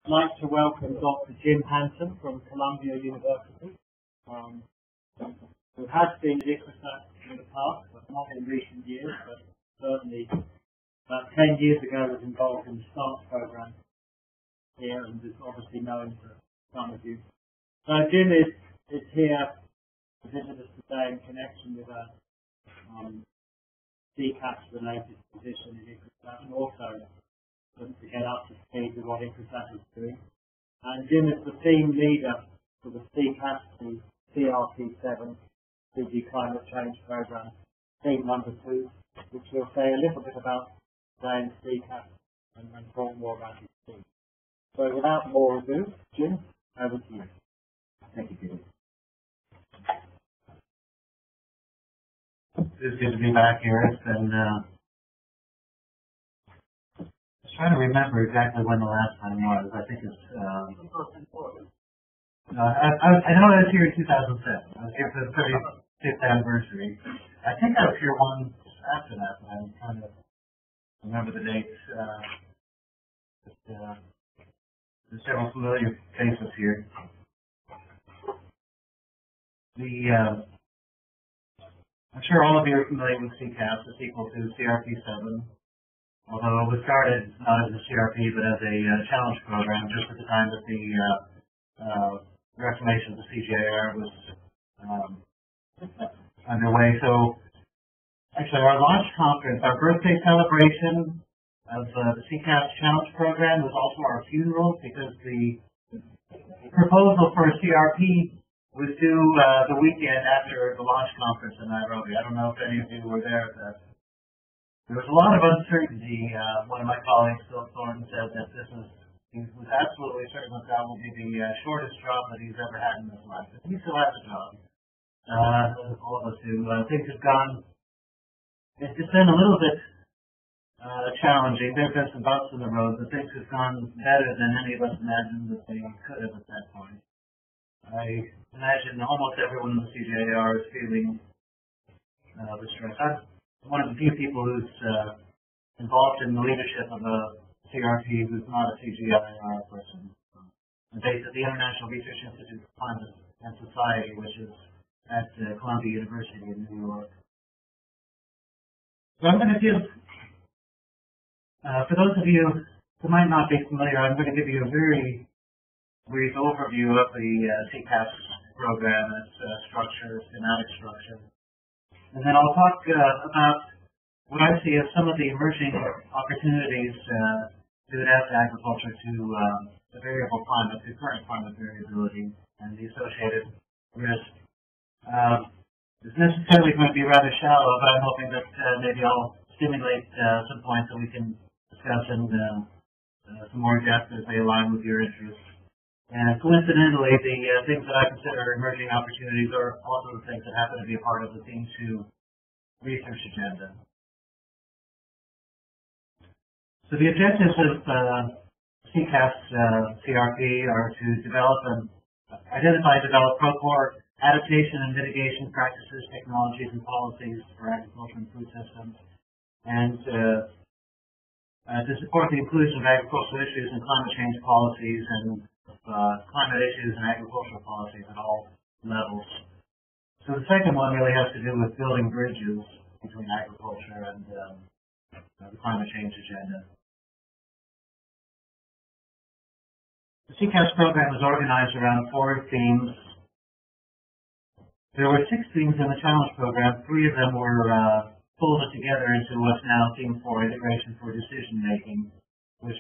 I'd like to welcome Dr. Jim Hansen from Columbia University, who has been Diversification in the past, but not in recent years, but certainly about 10 years ago was involved in the START program here and is obviously known to some of you. So Jim is here to visit us today in connection with a CCAFS related position in ICRISAT and also to get up to speed with what ICRISAT is doing. And Jim is the team leader for the CCAFS, the CRP7, CG Climate Change Program, team number 2, which we'll say a little bit about today in CCAFS and talk more about his team. So without more ado, Jim, over to you. Thank you, Peter. It's good to be back here. It's been trying to remember exactly when the last time was. I think it's. I know I was here in 2007. I was here for the 35th anniversary. I think I was here one after that, but I'm trying to remember the dates. There's several familiar faces here. I'm sure all of you are familiar with CCAFS. It's equal to CRP7. Although it was started not as a CRP but as a challenge program just at the time that the reformation of the CCAFS was underway. So actually our launch conference, our birthday celebration of the CCAFS challenge program was also our funeral because the proposal for a CRP was due the weekend after the launch conference in Nairobi. I don't know if any of you were there at that. There was a lot of uncertainty. One of my colleagues, Phil Thornton, said that he was absolutely certain that that will be the shortest job that he's ever had in his life. But he still has a job. All of us do. Things have gone, it's been a little bit challenging. There have been some bumps in the road, but things have gone better than any of us imagined that they could have at that point. I imagine almost everyone in the CGIAR is feeling the stress. I'm one of the few people who's involved in the leadership of a CRP who's not a CGIAR person. I'm based at the International Research Institute for Climate and Society, which is at Columbia University in New York. So I'm going to give, for those of you who might not be familiar, I'm going to give you a very brief overview of the CCAFS program, its structure, schematic structure. And then I'll talk about what I see as some of the emerging opportunities to adapt agriculture to the variable climate, to current climate variability, and the associated risk. It's necessarily going to be rather shallow, but I'm hoping that maybe I'll stimulate some points that we can discuss in some more depth as they align with your interests. And coincidentally, the things that I consider emerging opportunities are also the things that happen to be a part of the Theme 2 research agenda. So the objectives of CCAFS CRP are to identify and develop pro-core adaptation and mitigation practices, technologies, and policies for agriculture and food systems, and to support the inclusion of agricultural issues and climate change policies and climate issues and agricultural policies at all levels. So the second one really has to do with building bridges between agriculture and the climate change agenda. The CCAFS program is organized around 4 themes. There were 6 themes in the challenge program. 3 of them were folded together into what's now Theme 4, Integration for Decision Making, which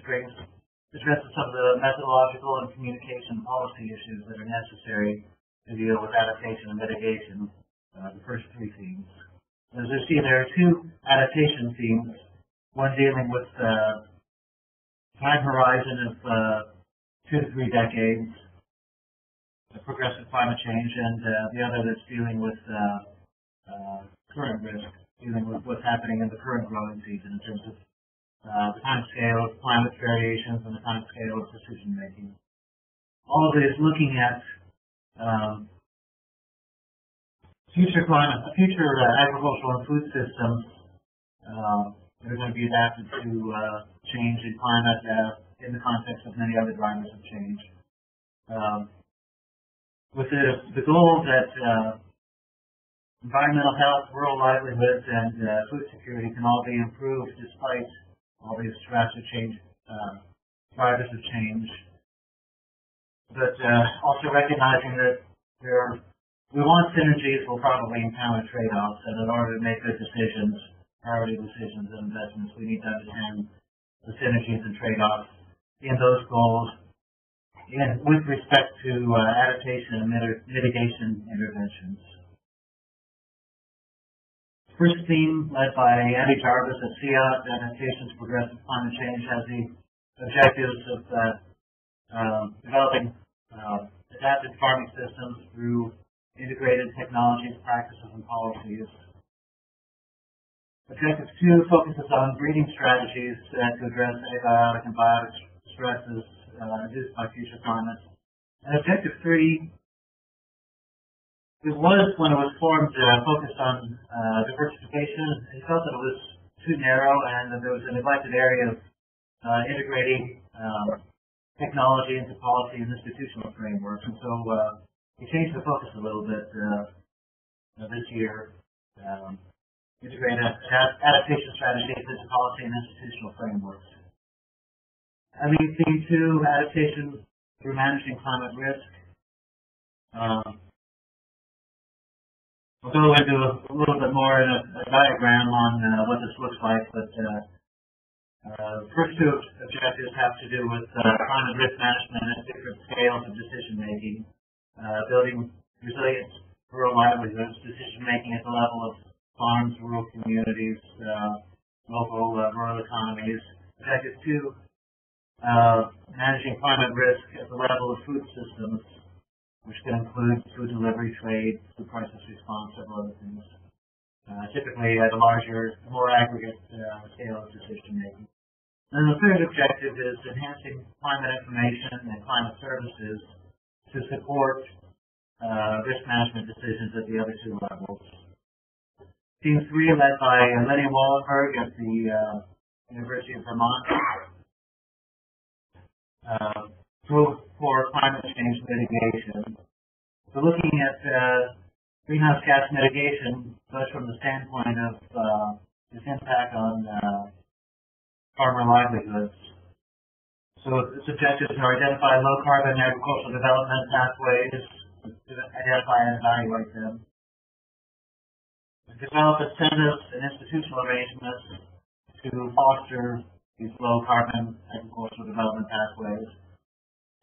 addresses some of the methodological and communication policy issues that are necessary to deal with adaptation and mitigation, the first 3 themes. As you see, there are 2 adaptation themes, one dealing with time horizon of 2 to 3 decades, progressive climate change, and the other that's dealing with current risk, dealing with what's happening in the current growing season in terms of the time scale of climate variations and the time scale of decision making. All of it is looking at future agricultural and food systems that are going to be adapted to change in climate, in the context of many other drivers of change. With the goal that environmental health, rural livelihoods, and food security can all be improved despite all these drastic drivers of change. But also recognizing that we want synergies, we'll probably encounter trade-offs, and in order to make good decisions, priority decisions and investments, we need to understand the synergies and trade-offs in those goals and with respect to adaptation and mitigation interventions. First theme, led by Andy Jarvis at CCAFS, Adaptation to Progressive Climate Change, has the objectives of developing adapted farming systems through integrated technologies, practices, and policies. Objective 2 focuses on breeding strategies to address abiotic and biotic stresses induced by future climates. And Objective 3, it was, when it was formed, focused on diversification. He felt that it was too narrow and that there was a neglected area of integrating technology into policy and institutional frameworks. And so we changed the focus a little bit this year. Integrate adaptation strategies into policy and institutional frameworks. I mean, theme 2, adaptation through managing climate risk. We'll go into a little bit more in a diagram on what this looks like, but first two objectives have to do with climate risk management at different scales of decision making, building resilient rural livelihoods, decision making at the level of farms, rural communities, local rural economies. Objective 2, managing climate risk at the level of food systems, which can include food delivery, trade, food crisis response, and other things. Typically at a larger, more aggregate scale of decision making. And the third objective is enhancing climate information and climate services to support risk management decisions at the other two levels. Team 3, led by Lenny Wallenberg at the University of Vermont, for climate change mitigation. So looking at greenhouse gas mitigation, both from the standpoint of its impact on farmer livelihoods. So its objectives are identify low carbon agricultural development pathways, identify and evaluate them, develop incentives and institutional arrangements to foster these low carbon agricultural development pathways.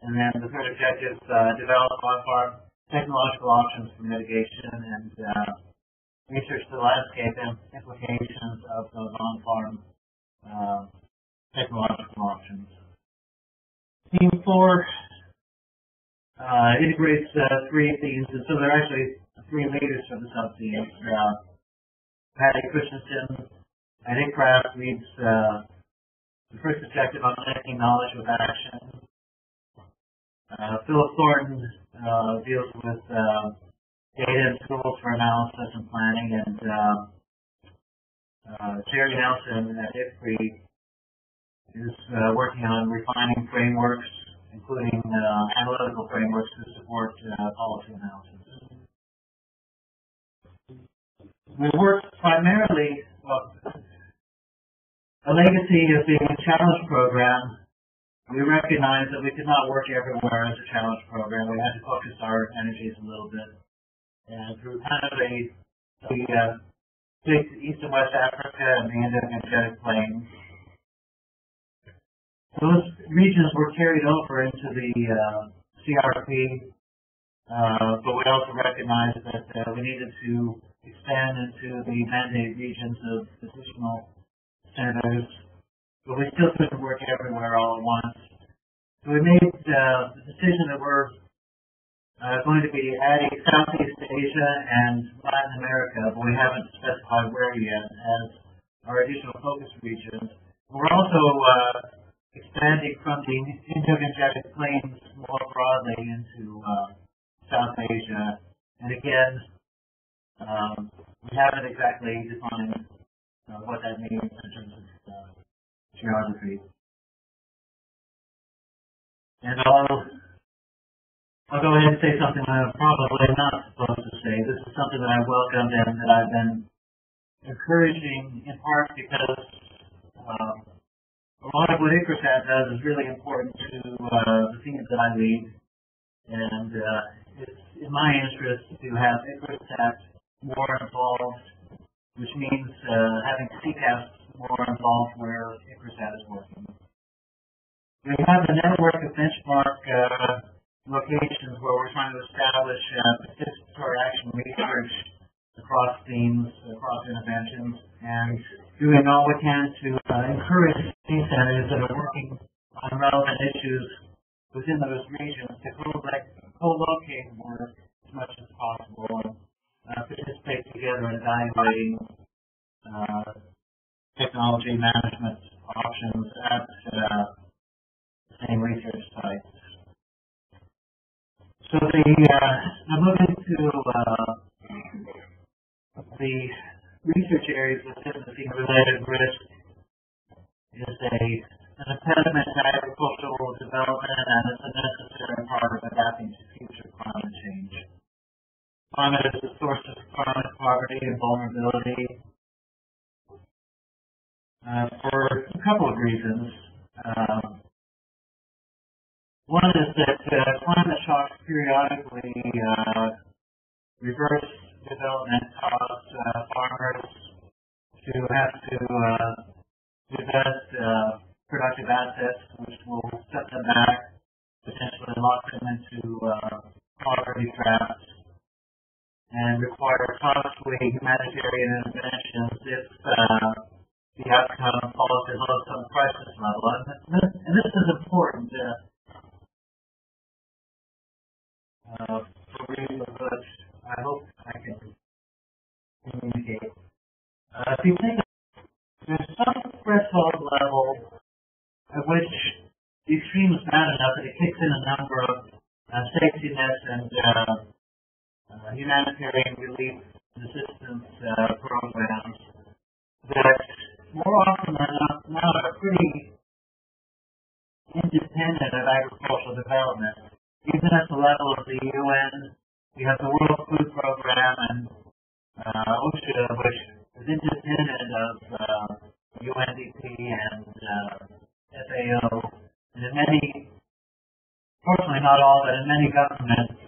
And then the third objective, develop on-farm technological options for mitigation and research the landscape and implications of those on-farm technological options. Team 4 integrates three themes, and so there are actually three leaders for the sub-themes. Patty Christensen at ICRAF leads the first objective on connecting knowledge with action. Philip Thornton deals with data and tools for analysis and planning, and Jerry Nelson at IFPRI is working on refining frameworks, including analytical frameworks to support policy analysis. We work primarily, a legacy of being a challenge program. We recognized that we could not work everywhere as a challenge program. We had to focus our energies a little bit. And through kind of the big East and West Africa and the Indo-Gangetic Plains, those regions were carried over into the CRP, but we also recognized that we needed to expand into the mandate regions of additional centers, but we still couldn't work everywhere all at once. So we made the decision that we're going to be adding Southeast Asia and Latin America, but we haven't specified where yet as our additional focus regions. We're also expanding from the Indo-Gangetic Plains more broadly into South Asia. And again, we haven't exactly defined what that means in terms of geography. And I'll go ahead and say something I'm probably not supposed to say. This is something that I welcomed and that I've been encouraging in part because a lot of what ICRSAT does is really important to the teams that I lead. And it's in my interest to have ICRSAT more involved, which means having CCAFS more involved where ICRSAT is working. We have a network of benchmark locations where we're trying to establish participatory action research across themes, across interventions, and doing all we can to encourage team centers that are working on relevant issues within those regions to co-locate work as much as possible and participate together in evaluating technology management options at the same research sites. So I'm moving to the research areas within the theme-related risk is an impediment to agricultural development, and it's a necessary part of adapting to future climate change. Climate is the source of chronic poverty and vulnerability for a couple of reasons. One is that climate shocks periodically reverse development cause farmers to have to divest productive assets, which will set them back, potentially lock them into poverty traps, and require costly humanitarian interventions if the outcome falls below some crisis level. And this is important for reasons that I hope I can communicate. If you think there's some threshold level at which the extreme is bad enough that it kicks in a number of safety nets and humanitarian relief and assistance programs that more often than not are pretty independent of agricultural development. Even at the level of the UN, we have the World Food Program and OSHA, which is independent of UNDP and FAO. And in many, fortunately not all, but in many governments,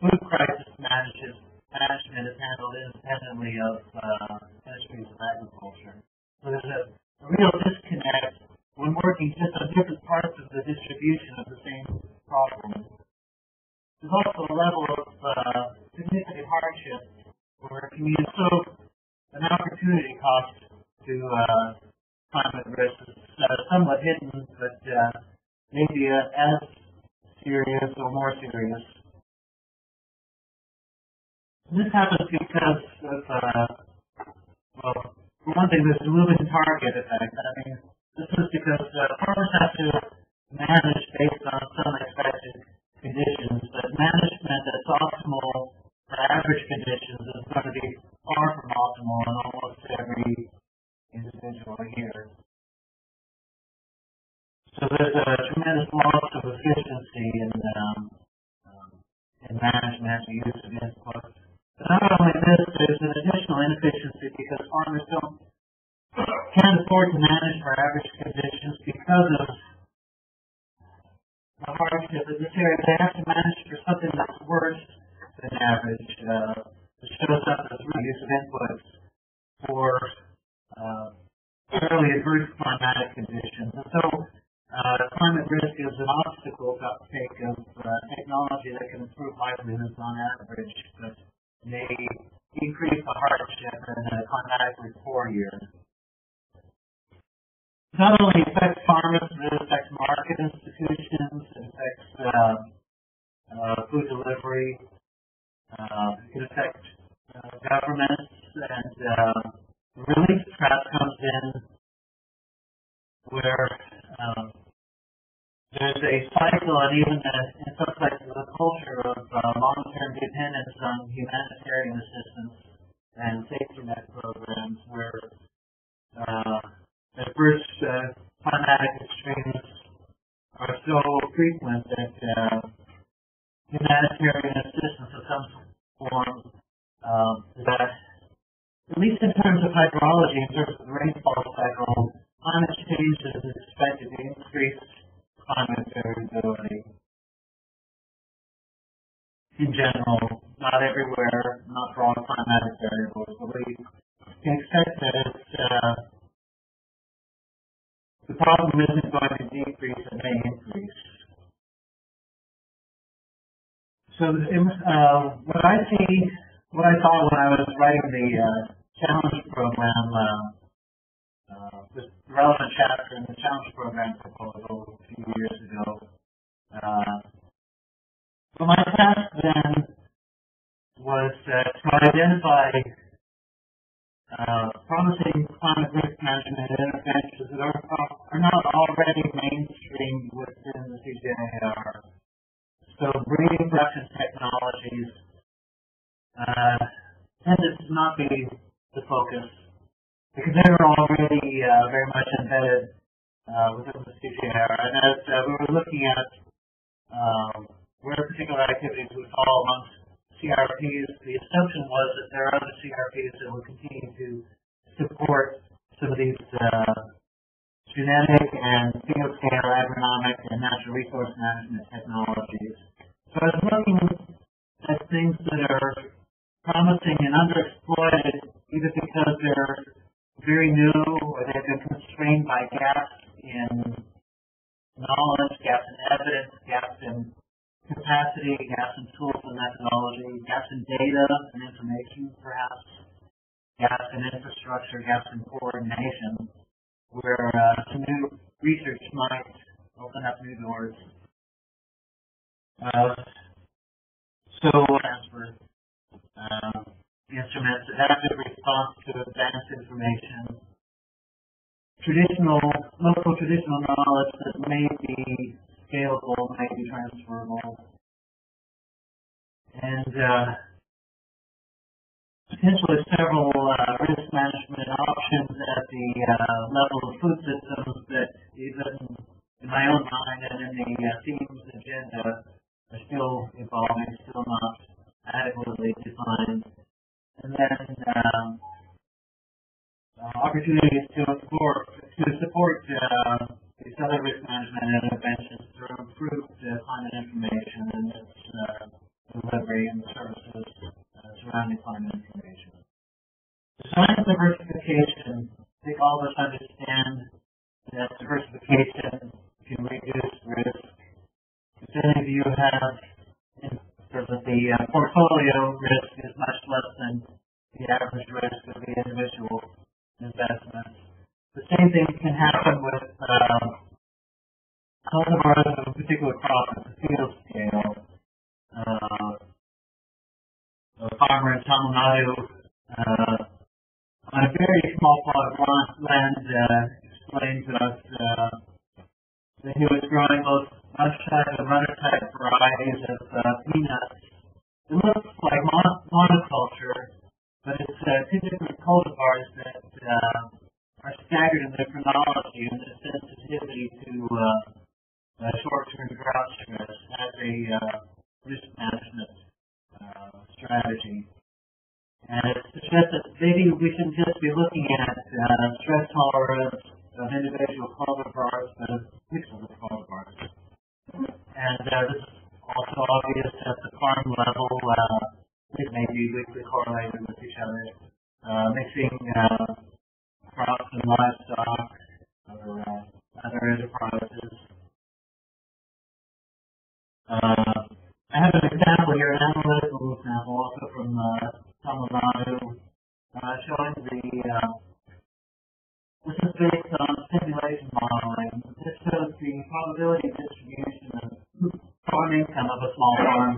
food crisis management is handled independently of ministries of agriculture. So there's a real disconnect when working just on different parts of the distribution of the same problem. There's also a level of significant hardship where communities, so an opportunity cost to climate risk is somewhat hidden, but maybe as serious or more serious. This happens because of, well, for one thing, there's a moving target effect. I mean, this is because farmers have to manage based on some expected conditions, but management that's optimal for average conditions is going to be far from optimal in almost every individual year. So there's a tremendous loss of efficiency in management and use of inputs. But not only this, there's an additional inefficiency because farmers can't afford to manage for average conditions because of the hardship in this area. They have to manage for something that's worse than average. It shows up as use of inputs for fairly adverse climatic conditions. And so climate risk is an obstacle to uptake of technology that can improve livelihoods on average, but may increase the hardship in a climatically poor year. Not only affects farmers, but it affects market institutions, it affects food delivery, it can affect governments, and the relief trap comes in where there's a cycle and even in some places a culture of long-term dependence on humanitarian assistance and safety net programs where adverse climatic extremes are so frequent that humanitarian assistance of some form, that at least in terms of hydrology, in terms of the rainfall cycle, climate change is expected to increase climate variability. In general, not everywhere, not for all climatic variables, but we can expect that the problem isn't going to decrease, it may increase. So what I saw when I was writing the challenge program, this relevant chapter in the challenge program proposal a few years ago. So my task then was to identify promising climate risk management interventions that are not already mainstream within the CCAFS. So breeding production technologies tended to not be the focus because they were already very much embedded within the CCAFS. And as we were looking at where particular activities would fall amongst CRPs, the assumption was that there are other CRPs that will continue to support some of these genetic and field-scale agronomic and natural resource management technologies. So I was looking at things that are promising and underexploited either because they're very new or they've been constrained by gaps in knowledge, gaps in evidence, gaps in capacity, gaps in tools and methodology, gaps in data and information perhaps, gaps in infrastructure, gaps in coordination, where some new research might open up new doors. So transfer instruments, adaptive response to advanced information, local traditional knowledge that may be scalable, may be transferable, and potentially several risk management options at the level of food systems that even in my own mind and in the themes agenda are still evolving, still not adequately defined. And then opportunities to support these other risk management interventions through improved climate information and its delivery and services surrounding climate information. Design diversification. I think all of us understand that diversification can reduce risk. If any of you have, in terms of the portfolio risk is much less than the average risk of the individual investments. The same thing can happen with cultivars of a particular crop at the field scale. A farmer in Tamil Nadu on a very small plot of land explained to us that he was growing both mush-type and runner-type varieties of peanuts. It looks like monoculture, but it's two different cultivars that are staggered in their chronology and their sensitivity to short-term drought stress as a risk management strategy. And it suggests that maybe we shouldn't just be looking at stress tolerance of individual cultivars, but of mixes of cultivars. And this is also obvious at the farm level. These may be weakly correlated with each other. Mixing crops and livestock or other enterprises. I have an example here, an analytical example, also from Tamil Nadu, showing this is based on simulation modeling. This shows the probability distribution of farm income of a small farm.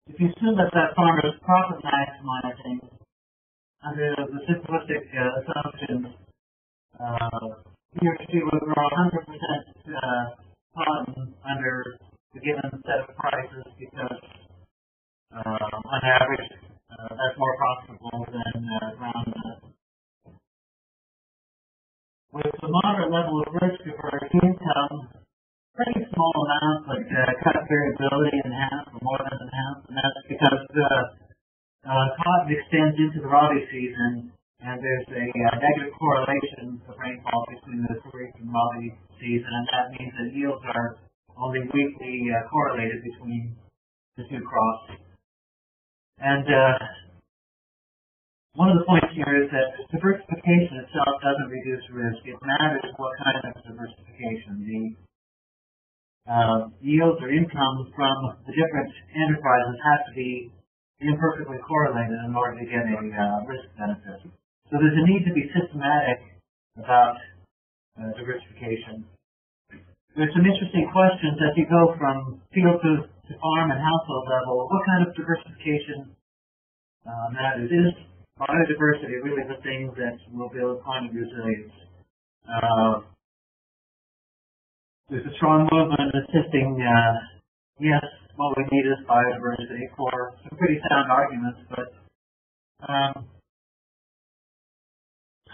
If you assume that farmer is profit maximizing under the simplistic assumptions, he or she will grow 100% cotton under the given set of prices because, on average, that's more profitable than groundnut. With the moderate level of income, pretty small amounts, like cut variability in half or more than half, and that's because cotton extends into the rabi season, and there's a negative correlation of rainfall between the kharif and rabi season, and that means that yields are only weakly correlated between the two crops. And one of the points here is that diversification itself doesn't reduce risk. It matters what kind of diversification. The yields or income from the different enterprises has to be imperfectly correlated in order to get a risk benefit. So there's a need to be systematic about diversification. There's some interesting questions as you go from field to farm and household level. What kind of diversification matters? Is biodiversity really the thing that will build climate resilience? There's a strong movement insisting, yes, what we need is biodiversity for some pretty sound arguments, but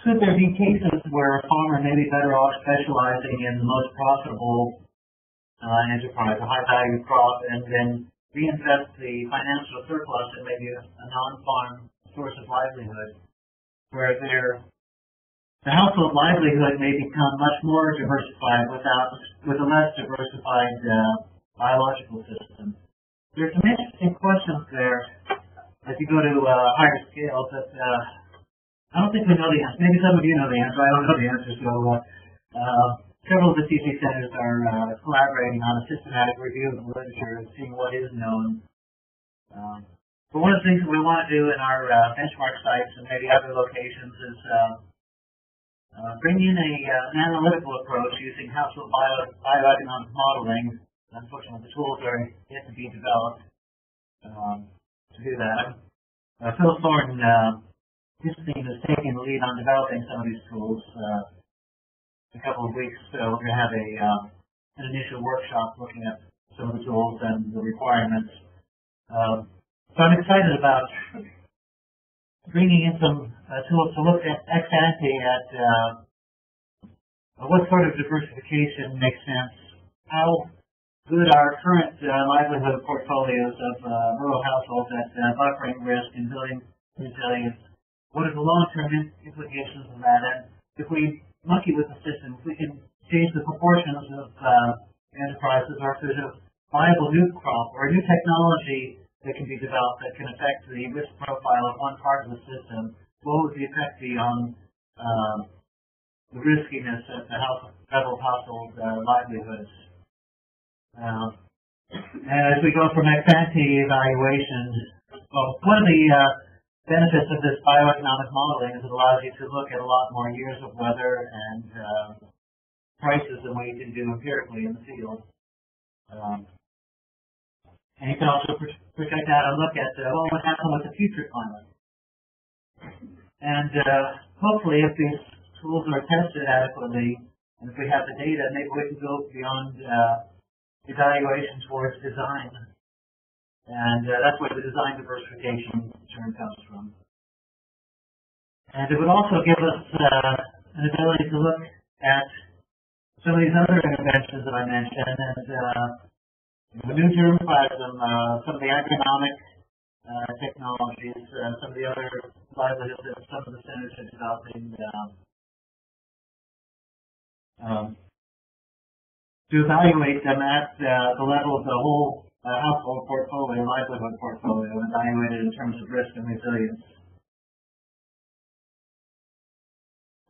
could there be cases where a farmer may be better off specializing in the most profitable enterprise, a high-value crop, and then reinvest the financial surplus in maybe a non-farm source of livelihood, where the household livelihood may become much more diversified with a less diversified biological system? There's some interesting questions there as you go to higher scales that I don't think we know the answer. Maybe some of you know the answer. I don't know the answer. So several of the CC centers are collaborating on a systematic review of the literature and seeing what is known. But one of the things that we want to do in our benchmark sites and maybe other locations is bring in an analytical approach using household bioeconomic modeling. Unfortunately, the tools are yet to be developed to do that. Phil Thornton, his team is taking the lead on developing some of these tools. In a couple of weeks, we're going to have an initial workshop looking at some of the tools and the requirements. So I'm excited about bringing in some tools to look at ex ante at what sort of diversification makes sense, how good our current livelihood portfolios of rural households at buffering risk and building resilience. What are the long-term implications of that? And if we monkey with the system, if we can change the proportions of enterprises, or if there's a viable new crop or a new technology that can be developed that can affect the risk profile of one part of the system, what would the effect be on the riskiness at the level of household livelihoods? And as we go from ex ante evaluation, well, one of the benefits of this bioeconomic modeling is it allows you to look at a lot more years of weather and prices than what you can do empirically in the field. And you can also project out and look at what would happen with the future climate. And hopefully, if these tools are tested adequately, and if we have the data, maybe we can go beyond evaluation towards design. And that's where the design diversification term comes from. And it would also give us an ability to look at some of these other interventions that I mentioned, and the new germplasm, some of the agronomic technologies, some of the other livelihoods that some of the centers are developing to evaluate them at the level of the whole household portfolio, livelihood portfolio, and evaluate it in terms of risk and resilience.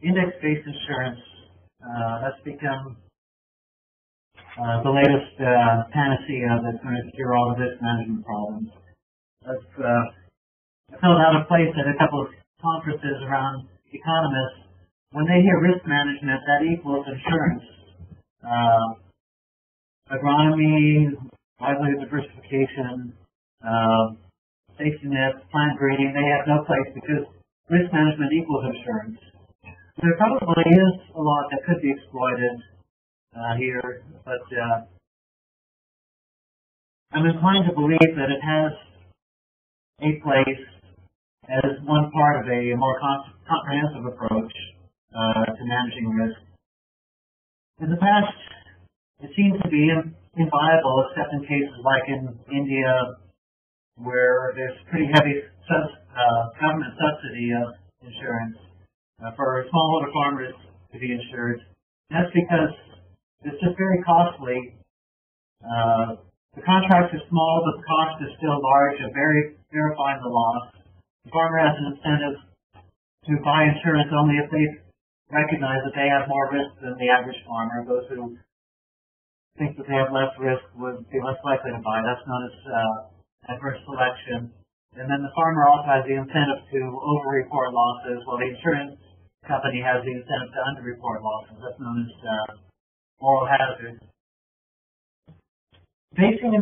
Index-based insurance, that's become the latest panacea that's going to cure all the risk management problems. I've felt out of place at a couple of conferences around economists. When they hear risk management, that equals insurance. Agronomy, livelihood diversification, safety nets, plant breeding, they have no place because risk management equals insurance. There probably is a lot that could be exploited here, but I'm inclined to believe that it has a place as one part of a more comprehensive approach to managing risk. In the past it seems to be inviable except in cases like in India where there's pretty heavy government subsidy of insurance for smallholder farmers to be insured. That's because it's just very costly. The contracts are small, but the cost is still large of verifying the loss. The farmer has an incentive to buy insurance only if they recognize that they have more risk than the average farmer. Those who think that they have less risk would be less likely to buy. That's known as adverse selection. And then the farmer also has the incentive to over-report losses, while the insurance company has the incentive to under-report losses. That's known as moral hazard. Basing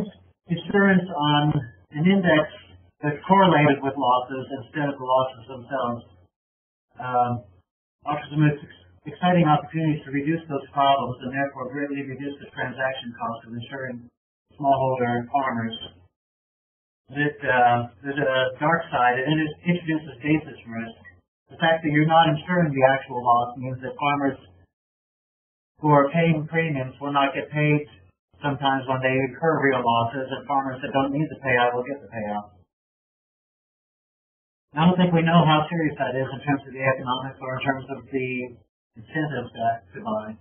insurance on an index that's correlated with losses instead of the losses themselves offers the most exciting opportunities to reduce those problems and therefore greatly reduce the transaction cost of insuring smallholder farmers. There's a dark side, and it introduces basis risk. The fact that you're not insuring the actual loss means that farmers who are paying premiums will not get paid sometimes when they incur real losses, and farmers that don't need the payout will get the payout. I don't think we know how serious that is in terms of the economics or in terms of the incentives to buy.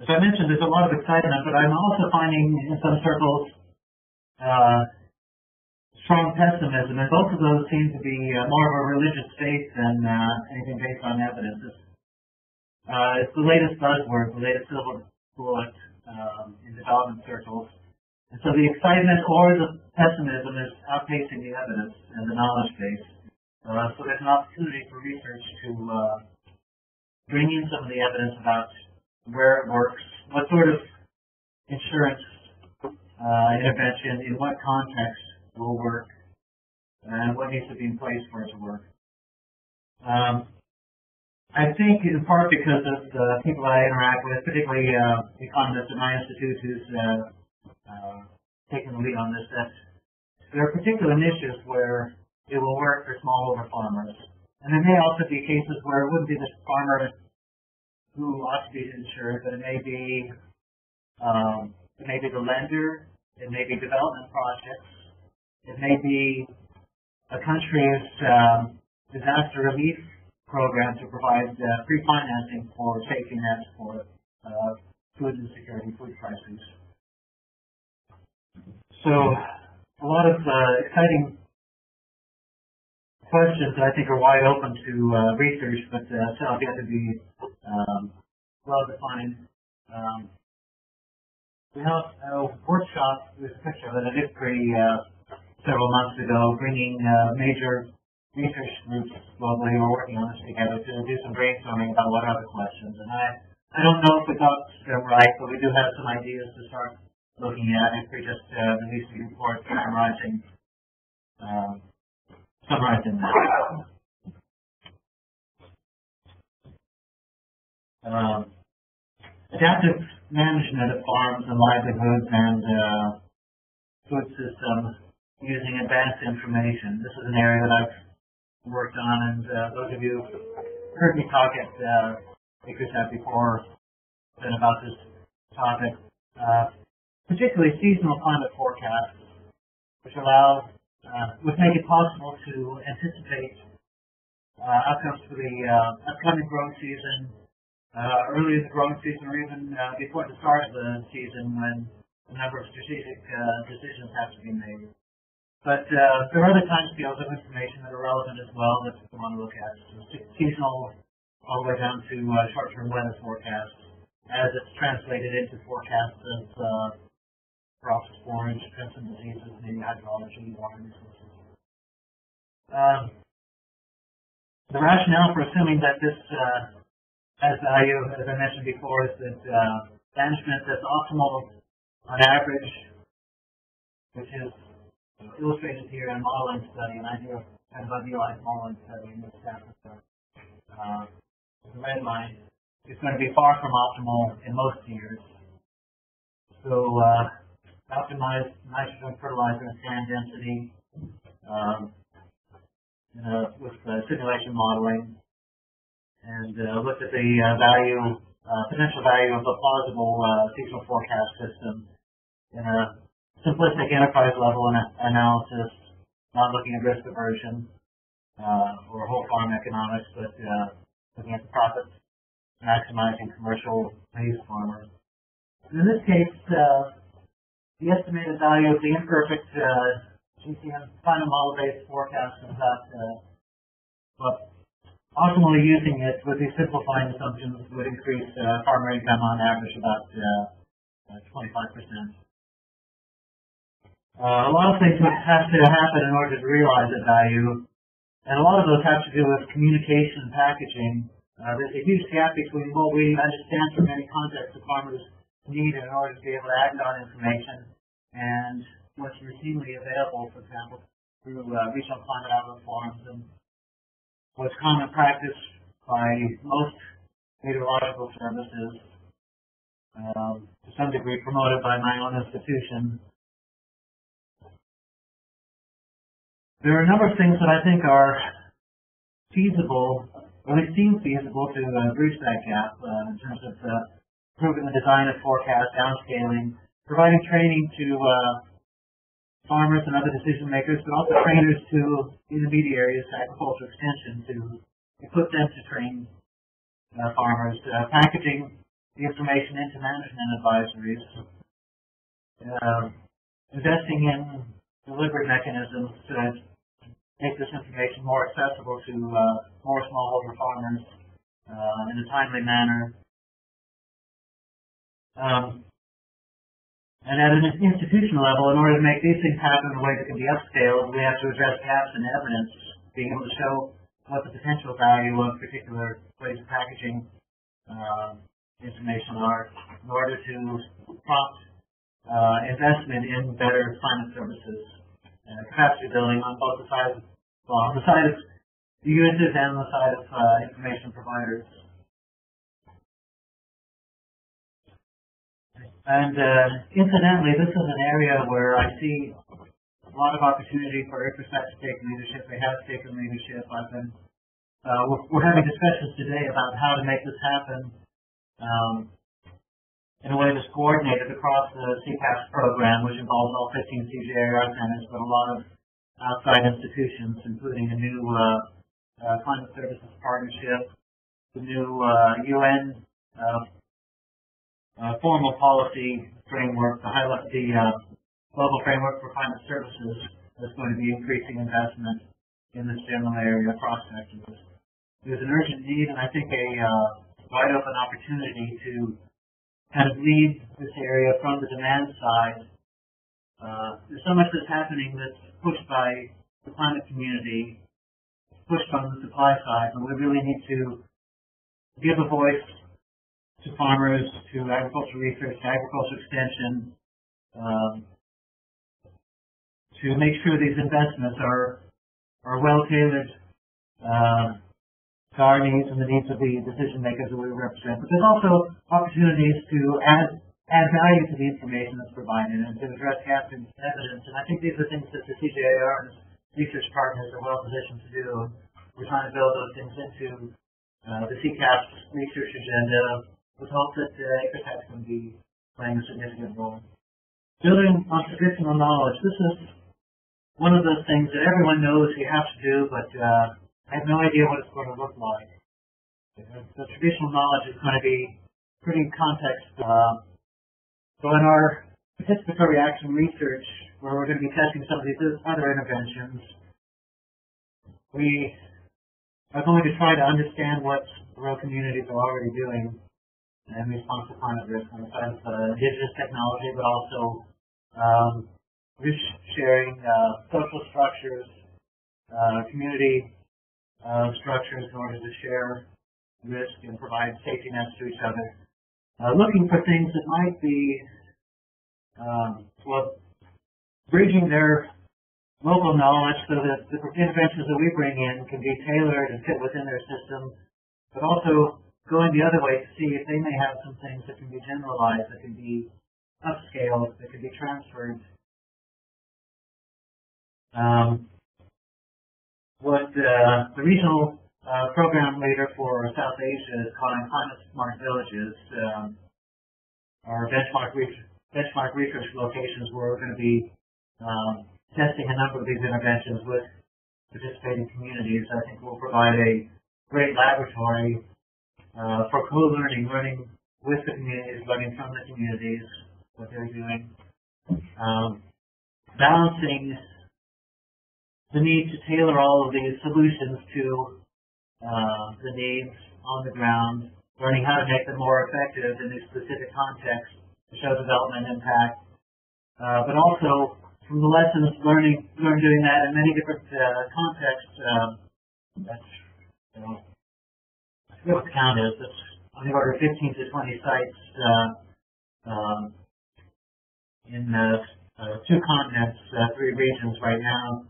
As I mentioned, there's a lot of excitement, but I'm also finding in some circles strong pessimism, and both of those seem to be more of a religious faith than anything based on evidence. It's the latest buzzword, the latest silver bullet in development circles. And so the excitement or the pessimism is outpacing the evidence and the knowledge base. So there's an opportunity for research to bring in some of the evidence about where it works, what sort of insurance intervention, in what context will work, and what needs to be in place for it to work. I think in part because of the people I interact with, particularly economists at my institute who's taking the lead on this, that there are particular niches where it will work for smallholder farmers. And there may also be cases where it wouldn't be the farmer who ought to be insured, but it may be the lender, it may be development projects, it may be a country's disaster relief program to provide free financing for safety nets for food insecurity, food crises. So a lot of exciting questions that I think are wide open to research, but still have yet to be well defined. We held a workshop, there's a picture of it, I did several months ago, bringing major research groups globally who are working on this together to do some brainstorming about what are the questions. And I don't know if we got them right, but we do have some ideas to start looking at if we just release a report summarizing that. Adaptive management of farms and livelihoods and food systems using advanced information. This is an area that I've worked on, and those of you who heard me talk at CCAFS before about this topic, particularly seasonal climate forecasts, which would make it possible to anticipate outcomes for the upcoming growing season, early in the growing season, or even before the start of the season when a number of strategic decisions have to be made. But there are other timescales of information that are relevant as well that we want to look at. So seasonal all the way down to short-term weather forecasts as it's translated into forecasts of crops, forage, pests and diseases, maybe hydrology, water resources. The rationale for assuming that this has value, as I mentioned before, is that management that's optimal on average, which is illustrated here in a modeling study, an idealized modeling study in this sample set. The red line is going to be far from optimal in most years. So optimized nitrogen fertilizer and sand density with simulation modeling and looked at the potential value of a plausible seasonal forecast system in a simplistic enterprise level analysis, not looking at risk aversion or whole farm economics, but looking at the profits, maximizing commercial maize farmers. And in this case, the estimated value of the imperfect GCM final model-based forecast comes out, but ultimately using it with these simplifying assumptions would increase farmer income on average about 25%. A lot of things would have to happen in order to realize that value, and a lot of those have to do with communication and packaging. There's a huge gap between what we understand from many contexts that farmers need in order to be able to act on information and what's routinely available, for example, through regional climate outlook forums and what's common practice by most meteorological services, to some degree promoted by my own institution. There are a number of things that I think are feasible, or they seem feasible to bridge that gap in terms of improving the design of forecast, downscaling, providing training to farmers and other decision makers, but also trainers to intermediaries, agricultural extension, to equip them to train farmers, packaging the information into management advisories, investing in delivery mechanisms to make this information more accessible to more smallholder farmers in a timely manner. And at an institutional level, in order to make these things happen in a way that can be upscaled, we have to address gaps in evidence, being able to show what the potential value of particular ways of packaging information are in order to prompt investment in better climate services. Capacity building on both the sides, on the side of the users and the side of information providers. And incidentally, this is an area where I see a lot of opportunity for ICRISAT to take leadership. They have taken leadership. We're having discussions today about how to make this happen in a way that's coordinated across the CCAFS program, which involves all 15 CCAFS centers, but a lot of outside institutions, including a new climate services partnership, the new UN formal policy framework, the global framework for climate services, that's going to be increasing investment in this general area across sectors. There's an urgent need, and I think a wide open opportunity to kind of lead this area from the demand side. There's so much that's happening that's pushed by the climate community, pushed from the supply side, and we really need to give a voice to farmers, to agricultural research, to agricultural extension, to make sure these investments are well tailored to our needs and the needs of the decision makers that we represent. But there's also opportunities to add value to the information that's provided and to address gaps in evidence. And I think these are things that the CCAR and research partners are well positioned to do. We're trying to build those things into the CCAFS research agenda with hope that ICRISAT can be playing a significant role. Building on traditional knowledge. This is one of those things that everyone knows you have to do, but I have no idea what it's going to look like. The traditional knowledge is going to be pretty context. So in our participatory action research, where we're going to be testing some of these other interventions, we are going to try to understand what rural communities are already doing in response to climate risk on the side of indigenous technology, but also risk sharing, social structures, community structures in order to share risk and provide safety nets to each other. Looking for things that might be bridging their local knowledge so that the interventions that we bring in can be tailored and fit within their system, but also going the other way to see if they may have some things that can be generalized, that can be upscaled, that can be transferred. What the regional program leader for South Asia is calling Climate Smart Villages. Our benchmark research locations where we're going to be testing a number of these interventions with participating communities. I think will provide a great laboratory for co-learning, learning with the communities, learning from the communities, what they're doing. Balancing the need to tailor all of these solutions to the needs on the ground, learning how to make them more effective in these specific contexts to show development impact, but also from the lessons learned doing that in many different contexts. That's, I forget what the count is. It's on the order of 15 to 20 sites in 2 continents, 3 regions right now.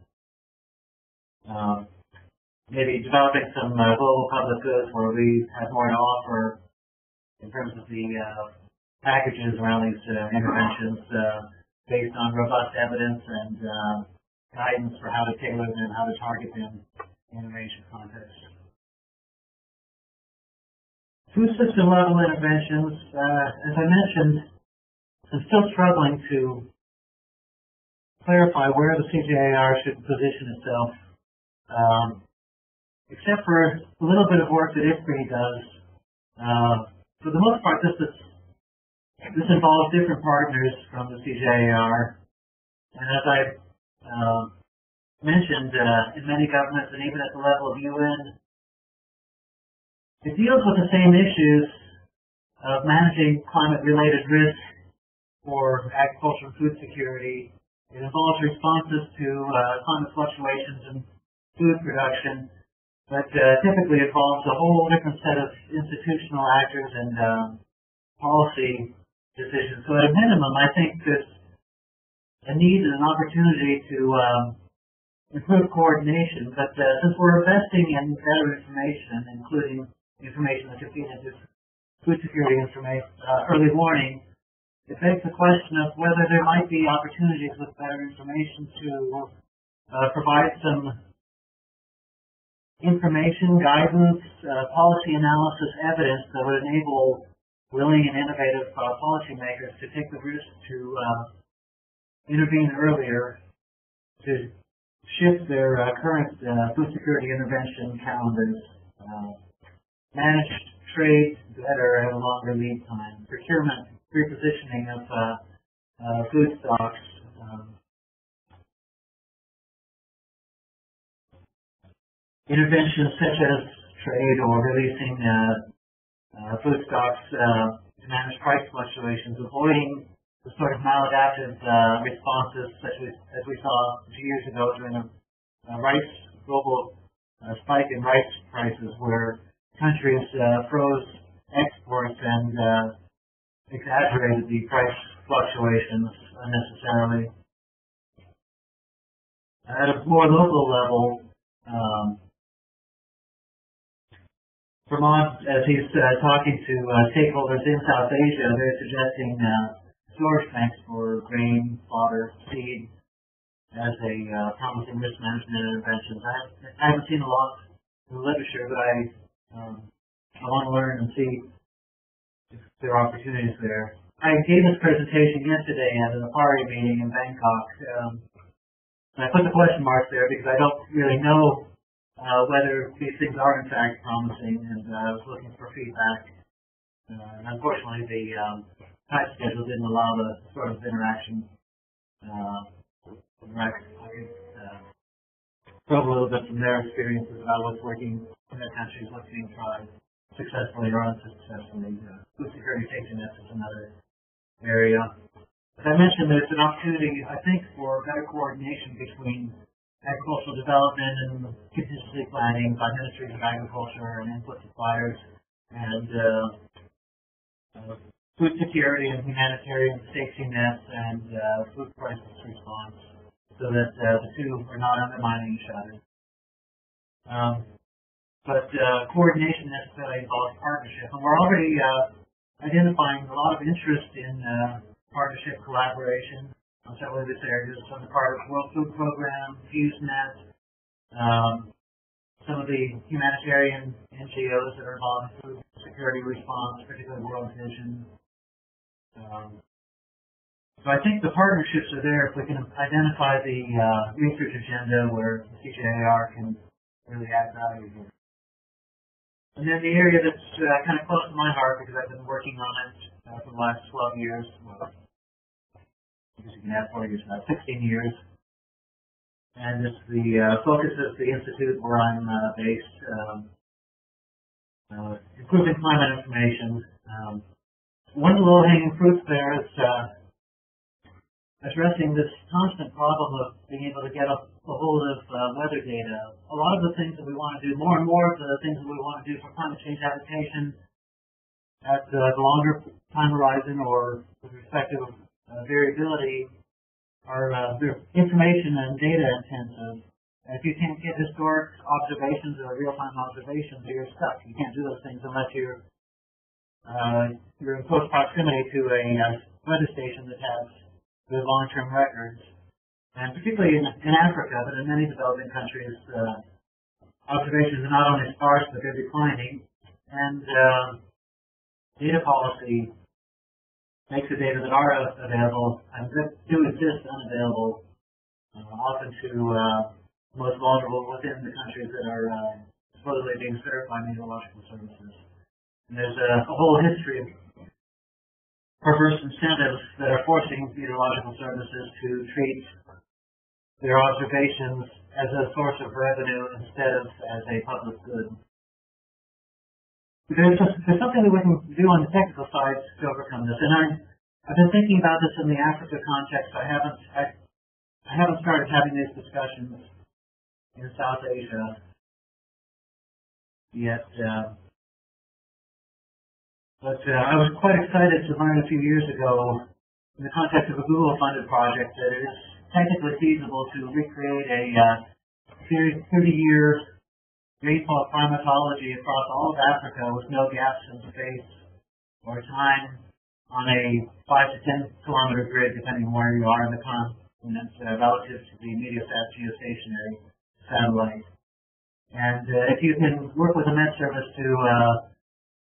Maybe developing some global public goods where we have more to offer in terms of the packages around these interventions based on robust evidence and guidance for how to tailor them, how to target them in innovation context. Food system level interventions, as I mentioned, I'm still struggling to clarify where the CCAR should position itself. Except for a little bit of work that IFPRI does. For the most part, this involves different partners from the CCAR. And as I mentioned, in many governments and even at the level of UN, it deals with the same issues of managing climate-related risk for agriculture and food security. It involves responses to climate fluctuations in food production, but typically involves a whole different set of institutional actors and policy decisions. So at a minimum, I think there's a need and an opportunity to improve coordination, but since we're investing in better information, including information that could feed into food security information, early warning, it begs the question of whether there might be opportunities with better information to provide some information, guidance, policy analysis, evidence that would enable willing and innovative policymakers to take the risk to intervene earlier, to shift their current food security intervention calendars, manage trade better at a longer lead time, procurement, repositioning of food stocks, interventions such as trade or releasing food stocks to manage price fluctuations, avoiding the sort of maladaptive responses such as we saw 2 years ago during a global spike in rice prices where countries froze exports and exaggerated the price fluctuations unnecessarily. At a more local level, Vermont, as he's talking to stakeholders in South Asia, they're suggesting storage tanks for grain, fodder, seed as a promising risk management interventions. I haven't seen a lot in the literature, but I want to learn and see if there are opportunities there. I gave this presentation yesterday at an APARI meeting in Bangkok. And I put the question marks there because I don't really know whether these things are in fact promising, and I was looking for feedback. And unfortunately, the time schedule didn't allow the sort of interaction. I could probe a little bit from their experiences about what's working in their countries, what's being tried successfully or unsuccessfully. Food security safety nets is another area. As I mentioned, there's an opportunity, I think, for better coordination between agricultural development and contingency planning by ministries of agriculture and input suppliers, and food security and humanitarian safety nets and food crisis response, so that the two are not undermining each other. But coordination necessarily involves partnership, and we're already identifying a lot of interest in partnership collaboration on several of these areas on the part of the World Food Program, FuseNet, some of the humanitarian NGOs that are involved in food security response, particularly World Vision. So I think the partnerships are there if we can identify the research agenda where the CCAR can really add value here. And then the area that's kind of close to my heart because I've been working on it for the last 12 years, well, I guess you can add 4 years now, 16 years. And it's the focus of the institute where I'm based, improving climate information. One of the low-hanging fruits there is addressing this constant problem of being able to get a hold of weather data. A lot of the things that we want to do, more and more of the things that we want to do for climate change adaptation at the longer time horizon or with respect to variability are they're information and data intensive. And if you can't get historic observations or real-time observations, you're stuck. You can't do those things unless you're in close proximity to a weather station that has good long-term records. And particularly in Africa, but in many developing countries, observations are not only sparse, but they're declining. And data policy makes the data that are available and that do exist unavailable, often to most vulnerable within the countries that are supposedly being served by meteorological services. And there's a whole history of perverse incentives that are forcing meteorological services to treat their observations as a source of revenue instead of as a public good. There's something that we can do on the technical side to overcome this, and I've been thinking about this in the Africa context. I haven't started having these discussions in South Asia yet, but I was quite excited to learn a few years ago, in the context of a Google-funded project, that it is technically feasible to recreate a 30-year rainfall climatology across all of Africa with no gaps in space or time on a 5 to 10 kilometer grid, depending on where you are in the continent, relative to the Mediasat geostationary satellite. And if you can work with the Met Service to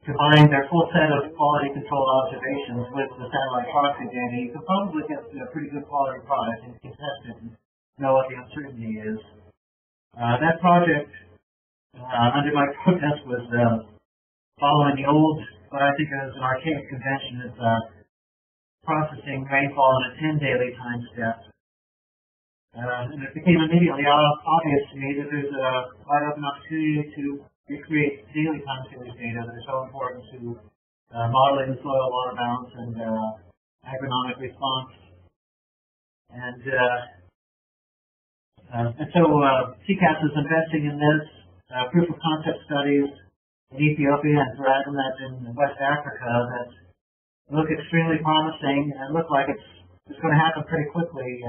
combine their full set of quality control observations with the satellite proxy data, you can probably get a pretty good quality product and you can test it and know what the uncertainty is. That project, under my protest, was following the old, what I think is an archaic convention of processing rainfall in a 10 daily time step. And it became immediately obvious to me that there's a wide open opportunity to recreate daily time series data that are so important to modeling the soil water balance and agronomic response. And so CCAFS is investing in this. Proof of concept studies in Ethiopia and Thragomet in West Africa that look extremely promising and look like it's going to happen pretty quickly.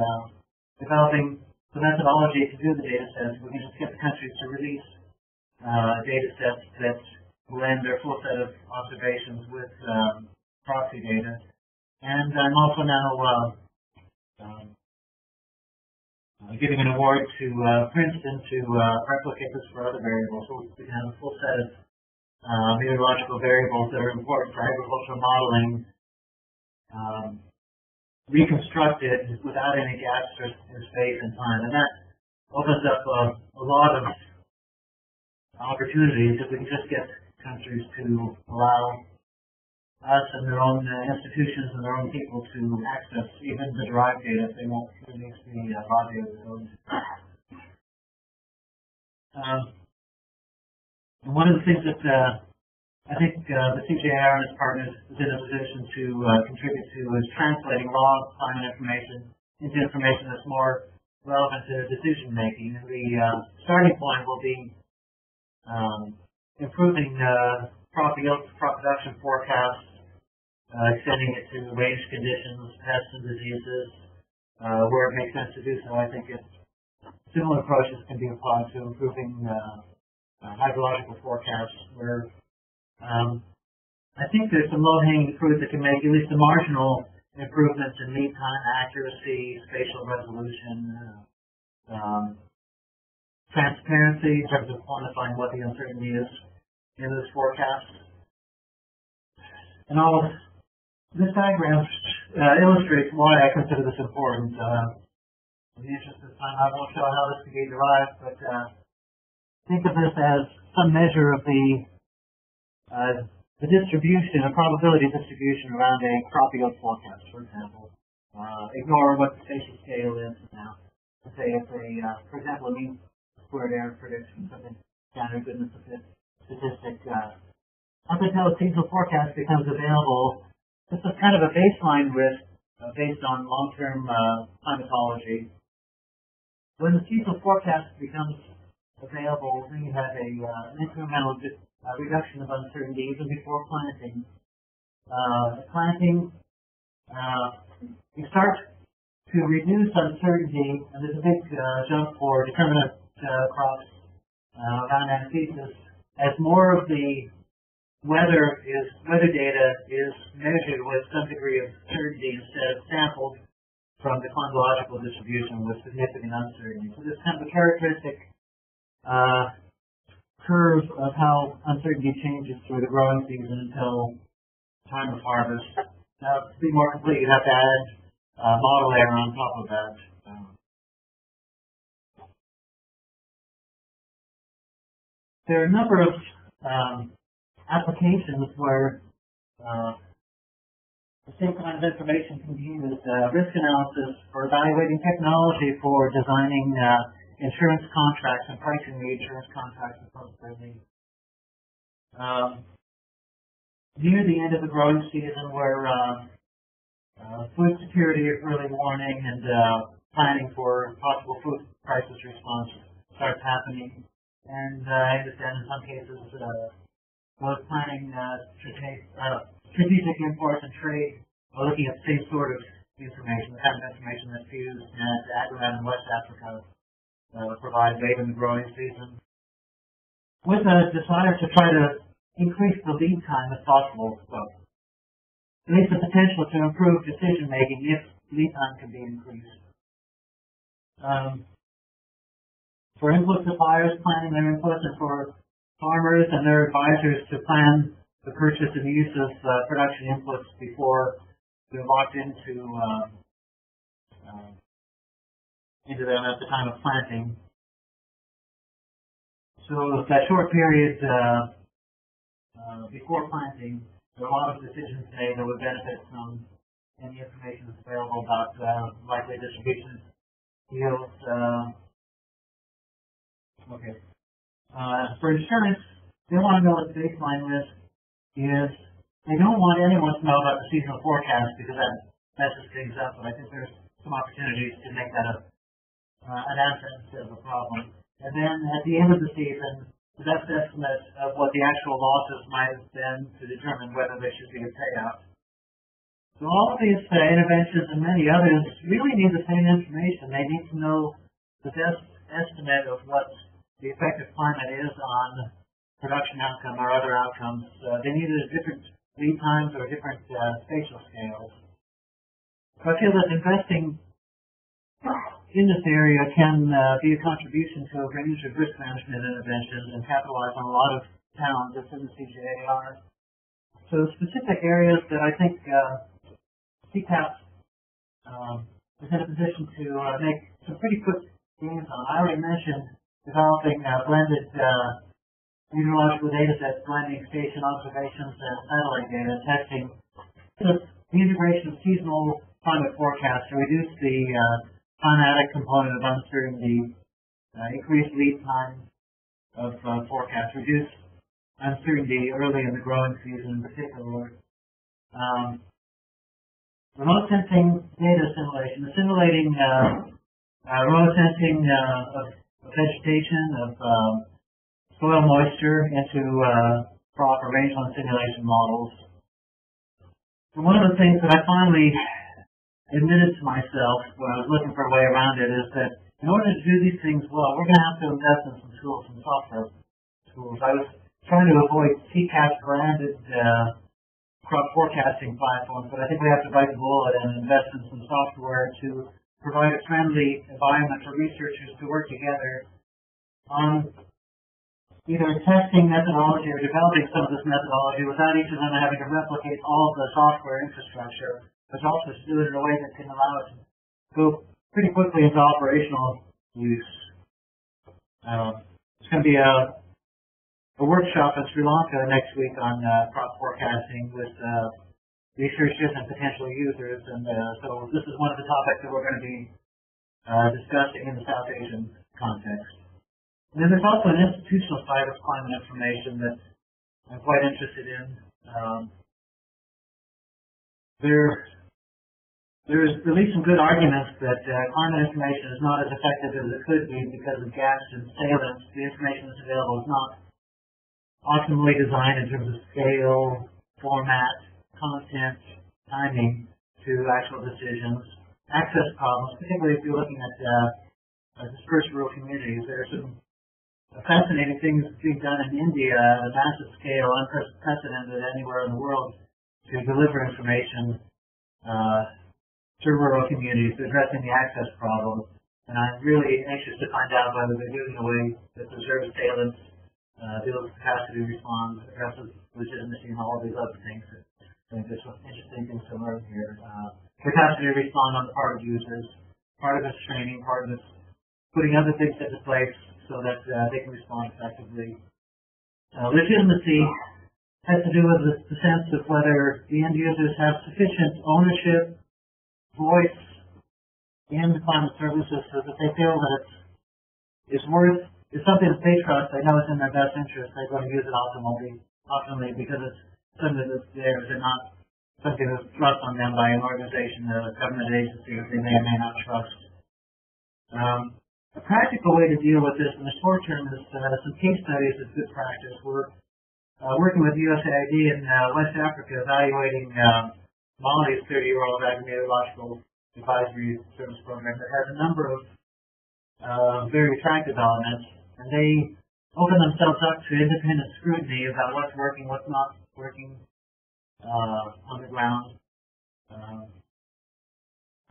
Developing the methodology to do the data sets, we can just get the countries to release data sets that blend their full set of observations with proxy data. And I'm also now giving an award to Princeton to replicate this for other variables. So we can have a full set of meteorological variables that are important for agricultural modeling reconstructed without any gaps in space and time. And that opens up a lot of opportunities if we can just get countries to allow us and their own institutions and their own people to access even the derived data if they won't release the raw data. And one of the things that I think the CCAR and its partners is in a position to contribute to is translating raw climate information into information that's more relevant to decision making. And the starting point will be improving crop yield, crop production forecasts, extending it to range conditions, pests and diseases, where it makes sense to do so. I think similar approaches can be applied to improving hydrological forecasts, where I think there's some low-hanging fruit that can make at least a marginal improvements in lead time accuracy, spatial resolution, transparency in terms of quantifying what the uncertainty is in this forecast. And all of this diagram illustrates why I consider this important. In the interest of time, I won't show how this can be derived, but think of this as some measure of the distribution, a probability distribution around a crop yield forecast, for example. Ignore what the spatial scale is now. Let's say it's for example, a mean squared error prediction, something standard goodness of fit statistic. Up until a seasonal forecast becomes available, this is kind of a baseline risk based on long-term climatology. When the seasonal forecast becomes available, then you have an incremental reduction of uncertainty even before planting. You start to reduce uncertainty, and there's a big jump for determinate crops around antithesis as more of the weather data is measured with some degree of certainty instead of sampled from the chronological distribution with significant uncertainty. So this kind of a characteristic curve of how uncertainty changes through the growing season until time of harvest. Now, to be more complete, you have to add model error on top of that. There are a number of applications where the same kind of information can be used. Risk analysis for evaluating technology for designing insurance contracts and pricing the insurance contracts appropriately. Near the end of the growing season, where food security, early warning, and planning for possible food crisis response starts happening. And I understand in some cases those planning strategic imports and trade are looking at the same sort of information, the kind of information that's used at Agromat in West Africa provide late in the growing season, with a desire to try to increase the lead time if possible. So, at least the potential to improve decision making if lead time can be increased. For input suppliers, planning their inputs, and for farmers and their advisors to plan the purchase and use of production inputs before they're locked into them at the time of planting. So that short period before planting, there are a lot of decisions made that would benefit from any information that's available about likely distribution yields. For insurance, they want to know what the baseline risk is. They don't want anyone to know about the seasonal forecast because that messes things up, but I think there's some opportunities to make that an asset instead of a problem. And then at the end of the season, the best estimate of what the actual losses might have been to determine whether there should be a payout. So all of these interventions and many others really need the same information. They need to know the best estimate of what the effect of climate is on production outcome or other outcomes. They need different lead times or different spatial scales. So I feel that investing in this area can be a contribution to a range of risk management interventions and capitalize on a lot of talent that's in the CCAFS. So specific areas that I think CCAFS is in a position to make some pretty quick gains on. I already mentioned developing blended meteorological data sets, blending station observations and satellite data, testing the integration of seasonal climate forecasts to reduce the climatic component of uncertainty, increase lead time of forecasts, reduce uncertainty early in the growing season in particular. Remote sensing data assimilation, assimilating remote sensing of vegetation, of soil moisture into crop or rangeland simulation models. And one of the things that I finally admitted to myself when I was looking for a way around it is that in order to do these things well, we're going to have to invest in some tools, some software tools. I was trying to avoid CCAFS branded crop forecasting platforms, but I think we have to bite the bullet and invest in some software to provide a friendly environment for researchers to work together on either testing methodology or developing some of this methodology without each of them having to replicate all of the software infrastructure, but also to do it in a way that can allow it to go pretty quickly into operational use. It's going to be a workshop in Sri Lanka next week on crop forecasting with researchers and potential users, and so this is one of the topics that we're going to be discussing in the South Asian context. And then there's also an institutional side of climate information that I'm quite interested in. There's at least some good arguments that climate information is not as effective as it could be because of gaps and salience. The information that's available is not optimally designed in terms of scale, format, content, timing to actual decisions. Access problems, particularly if you're looking at dispersed rural communities. There are some fascinating things being done in India at a massive scale, unprecedented anywhere in the world, to deliver information to rural communities, addressing the access problem. And I'm really anxious to find out whether they're doing it in a way that preserves salience, builds capacity to respond, addresses legitimacy, and all of these other things. I think there's some interesting things to learn here. Capacity to respond on the part of users. Part of it's training, part of it's putting other things into place so that they can respond effectively. Legitimacy has to do with the sense of whether the end users have sufficient ownership, voice in the climate services so that they feel that it's something that they trust, they know it's in their best interest, they're going to use it optimally because it's something that's theirs and not something that's thrust on them by an organization, a government agency, that they may or may not trust. A practical way to deal with this in the short term is some case studies of good practice. We're working with USAID in West Africa evaluating Mali's 30-year-old agri-meteorological advisory service program that has a number of very attractive elements, and they open themselves up to independent scrutiny about what's working, what's not working on the ground.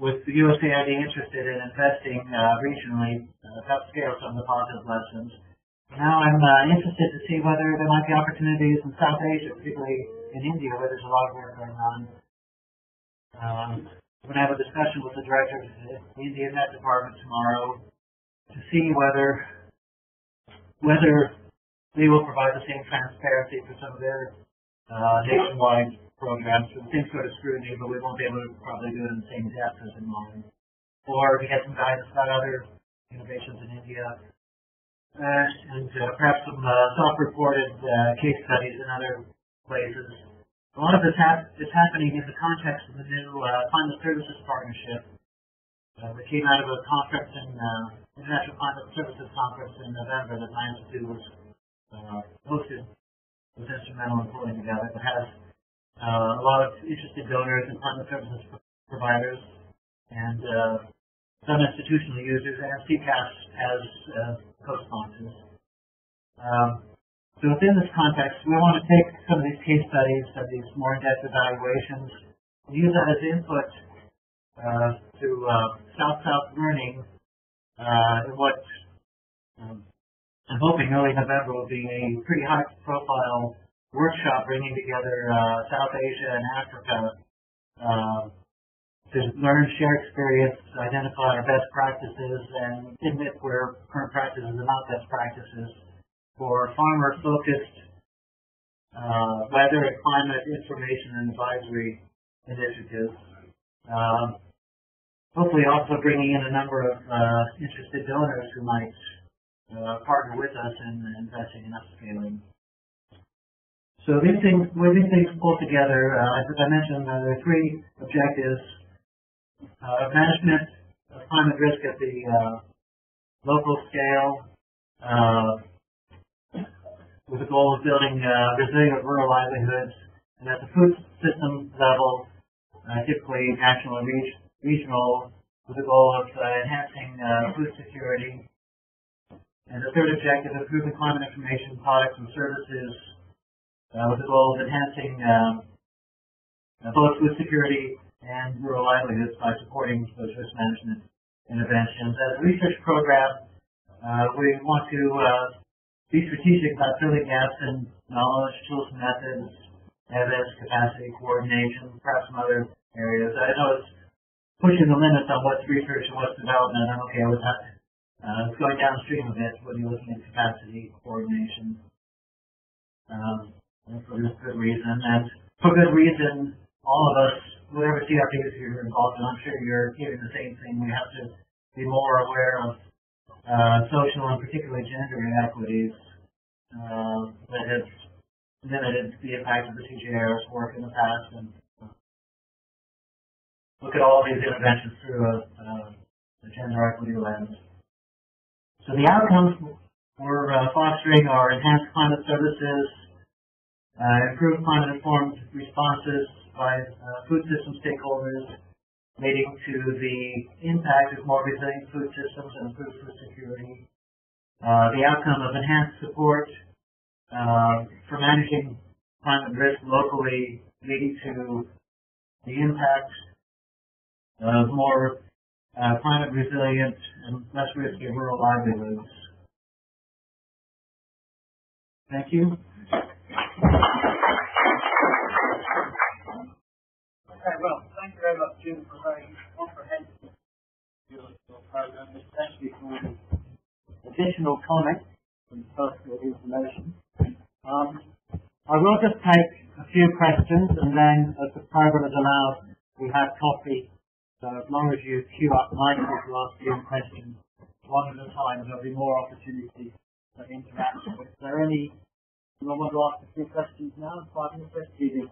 With the USAID interested in investing regionally to upscale some of the positive lessons. Now I'm interested to see whether there might be opportunities in South Asia, particularly in India, where there's a lot of work going on. I'm going to have a discussion with the director of the Indian Met Department tomorrow to see whether they will provide the same transparency for some of their nationwide programs. So things go to scrutiny, but we won't be able to probably do it in the same depth as in mine. Or we get some guidance about other innovations in India, and perhaps some self-reported case studies in other places. A lot of this is happening in the context of the new Climate Services Partnership that came out of a conference International Climate Services Conference in November that my institute was instrumental in pulling together. It has a lot of interested donors and climate services providers, and some institutional users, and CCAFS as co-sponsors. So within this context, we want to take some of these case studies and these more in-depth evaluations and use that as input to South-South learning in what I'm hoping early November will be a pretty high-profile workshop bringing together South Asia and Africa to learn, share experience, identify our best practices, and admit where current practices are not best practices for farmer-focused weather and climate information and advisory initiatives. Hopefully also bringing in a number of interested donors who might partner with us in investing in upscaling. So these things pull together. As I mentioned, there are three objectives. Management of climate risk at the local scale, with the goal of building resilient rural livelihoods, and at the food system level, typically national and regional, with the goal of enhancing food security. And the third objective, improving climate information products and services, with the goal of enhancing both food security and rural livelihoods by supporting those risk management interventions. As a research program, We want to be strategic about filling gaps in knowledge, tools and methods, evidence, capacity, coordination, perhaps some other areas. I know it's pushing the limits on what's research and what's development. I'm okay with that. It's going downstream a bit when you're looking at capacity, coordination. And for good reason. And for good reason, all of us, whatever CRPs you're involved in, I'm sure you're hearing the same thing. We have to be more aware of social and particularly gender inequities that have limited the impact of the CCAFS work in the past, and look at all of these interventions through a gender equity lens. So the outcomes we're fostering are enhanced climate services, improved climate-informed responses by food system stakeholders, leading to the impact of more resilient food systems and improved food security. The outcome of enhanced support for managing climate risk locally, leading to the impact of more climate resilient and less risky rural livelihoods. Thank you. Okay, well, thank you very much, Jim, for a very comprehensive program, especially for the additional comments and personal information. I will just take a few questions, and then, as the program is allowed, we have coffee. So as long as you queue up nicely to ask your questions one at a time, there'll be more opportunity for interaction. Is there anyone want to ask a few questions now? 5 minutes, please.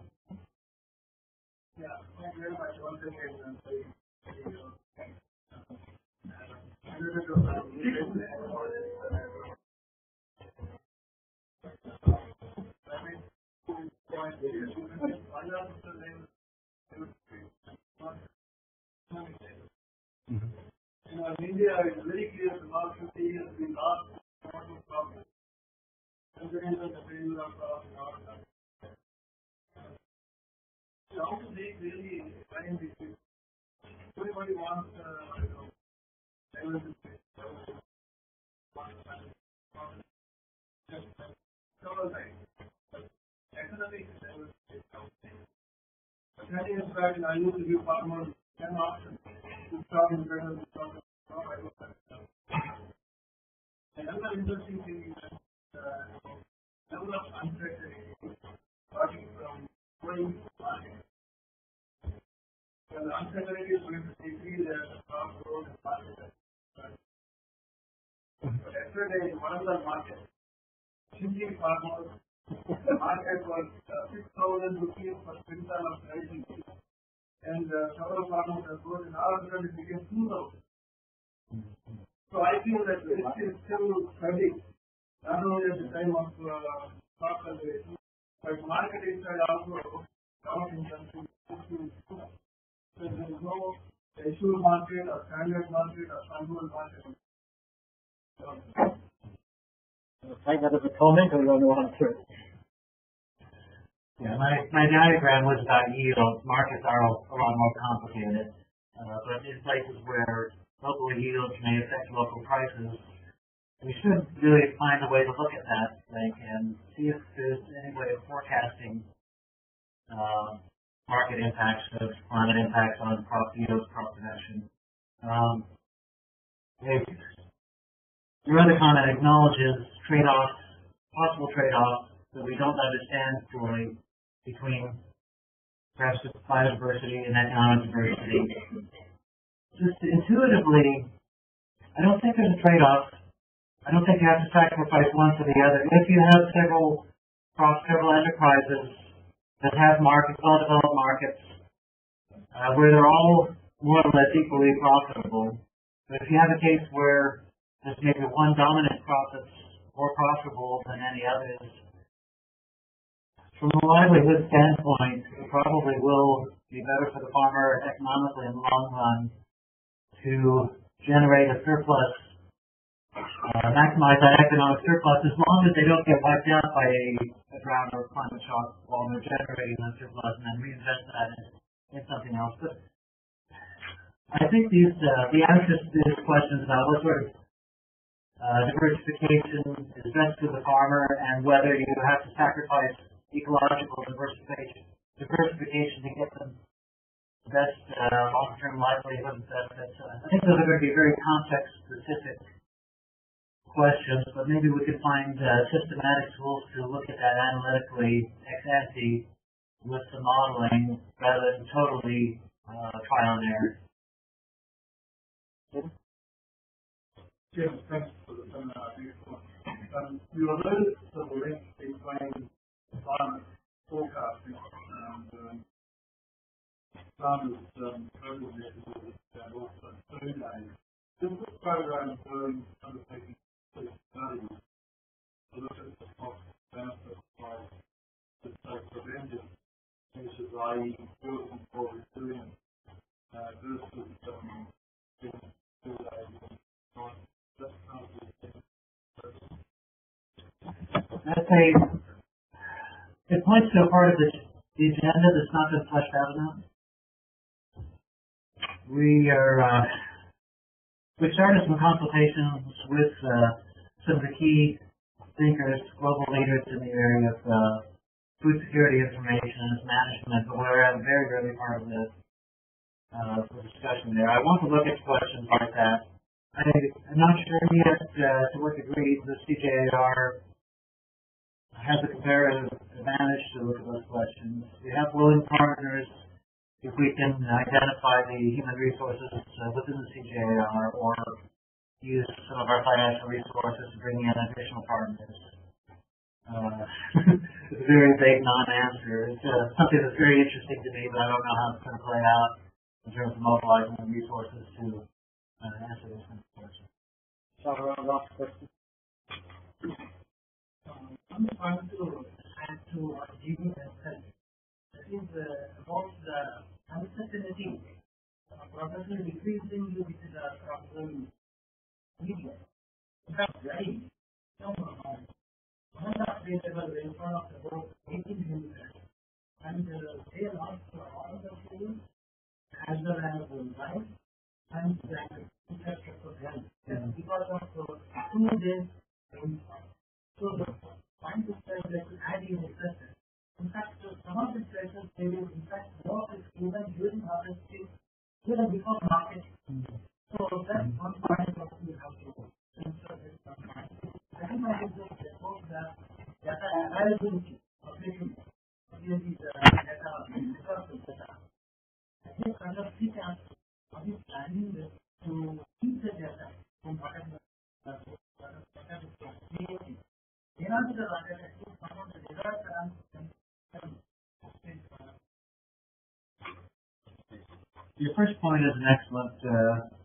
Yeah, thank you very much. Once again, in India, it's very clear the last 50 years we lost a lot of problems. Residential the failure of how to make really find this. Everybody wants economic 10 years back, I used to give farmers 10 options to start in general. Another interesting thing is level of uncertainty starting from going to market. The uncertainty is going to decrease as the crop grows and market. But yesterday, in one of the markets, thinking farmers, the market was 6,000 rupees per quintal of rising wheat. And several farmers have grown in our country it became 2,000. So I feel that the risk is still spreading, not only at the time of crop cultivation, but marketing side also developing countries. So there is no assured market or standard market or control market. Take that as a comment, or you want to answer it? Yeah, my diagram was about yield. Markets are a lot more complicated, but in places where local yields may affect local prices, we should really find a way to look at that, and see if there's any way of forecasting market impacts of climate impacts on crop yields, crop production. Your other comment acknowledges trade-offs, possible trade-offs that we don't understand fully between perhaps biodiversity and economic diversity. Just intuitively, I don't think there's a trade-off. I don't think you have to sacrifice one for the other. If you have several enterprises that have markets, well-developed markets, where they're all more or less equally profitable, but if you have a case where there's maybe one dominant crop that's more profitable than any others, from a livelihood standpoint, it probably will be better for the farmer economically in the long run to generate a surplus, maximize that economic surplus, as long as they don't get wiped out by a drought or climate shock while they're generating that surplus, and then reinvest that in something else. But I think the answers to these questions about what sort of Diversification is best to the farmer, and whether you have to sacrifice ecological diversification to get them the best long-term livelihood and benefits. I think those are going to be very context-specific questions, but maybe we could find systematic tools to look at that analytically ex ante with some modeling rather than totally trial and error. Jim, thanks for the seminar. You alluded to the link between climate forecasting and farmers' total emissions and also food aid. Does this program undertaking studies to look at the cost benefit of the preventive measures, i.e. building for resilience versus food aid? It points to a part of the agenda that's not been fleshed out enough. We started some consultations with some of the key thinkers, global leaders in the area of food security information and management, but we're at a very early part of the discussion there. I want to look at questions like that. I'm not sure yet to what degree the CCAFS has a comparative advantage to look at those questions. We have willing partners if we can identify the human resources within the CCAFS or use some of our financial resources to bring in additional partners. It's a very vague non-answer. It's something that's very interesting to me, but I don't know how it's going to play out in terms of mobilizing the resources to answer this kind of question. Shall we run last question? I'm trying to add to what Jimmy has said. That is about the uncertainty. Probably increasingly this is a problem media. In fact, very normal amount. One of the rainfall of about 18 millimeters. And they lost all the food as well as life and the infrastructure health. Because of 2 days rainfall. So the point is that they could add in excessive. In fact, some of the places they will in fact more even during harvesting, even before market. So that's one point that we have to ensure this one point. Second one is just suppose that data availability of patient really the data because of data. I think under CCAFS what is planning this to keep the data from whatever creating. Your first point is an excellent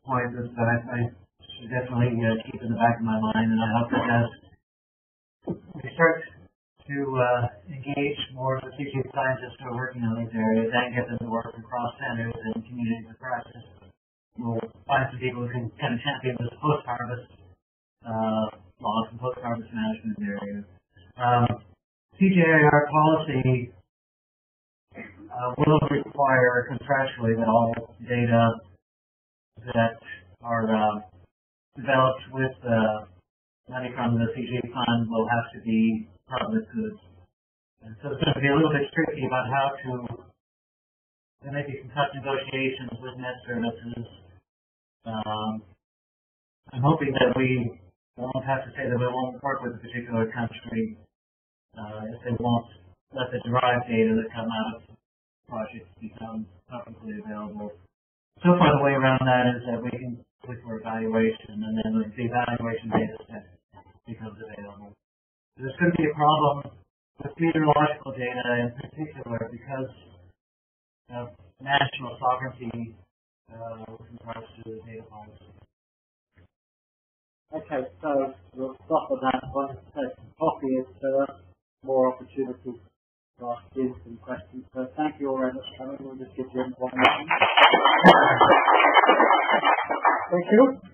point that I should definitely keep in the back of my mind, and I hope that as we start to engage more of the teaching scientists who are working on these areas and get them to work across centers and communities of practice, we'll find some people who can kind of champion this post-harvest laws and post-harvest management areas. CCAFS policy will require contractually that all data that are developed with money from the CCA fund will have to be public goods. And so it's going to be a little bit tricky about how to maybe some tough negotiations with net services. I'm hoping that we won't have to say that we won't work with a particular country if they won't let the derived data that come out of projects become publicly available. So far the way around that is that we can look for evaluation and then the evaluation data set becomes available. There's going to be a problem with meteorological data in particular because of national sovereignty with regards to the data policy. Okay, so we'll stop at that point. Take some coffee and more opportunities to ask you some questions. So thank you all very much for coming. We'll just give you one minute. Thank you.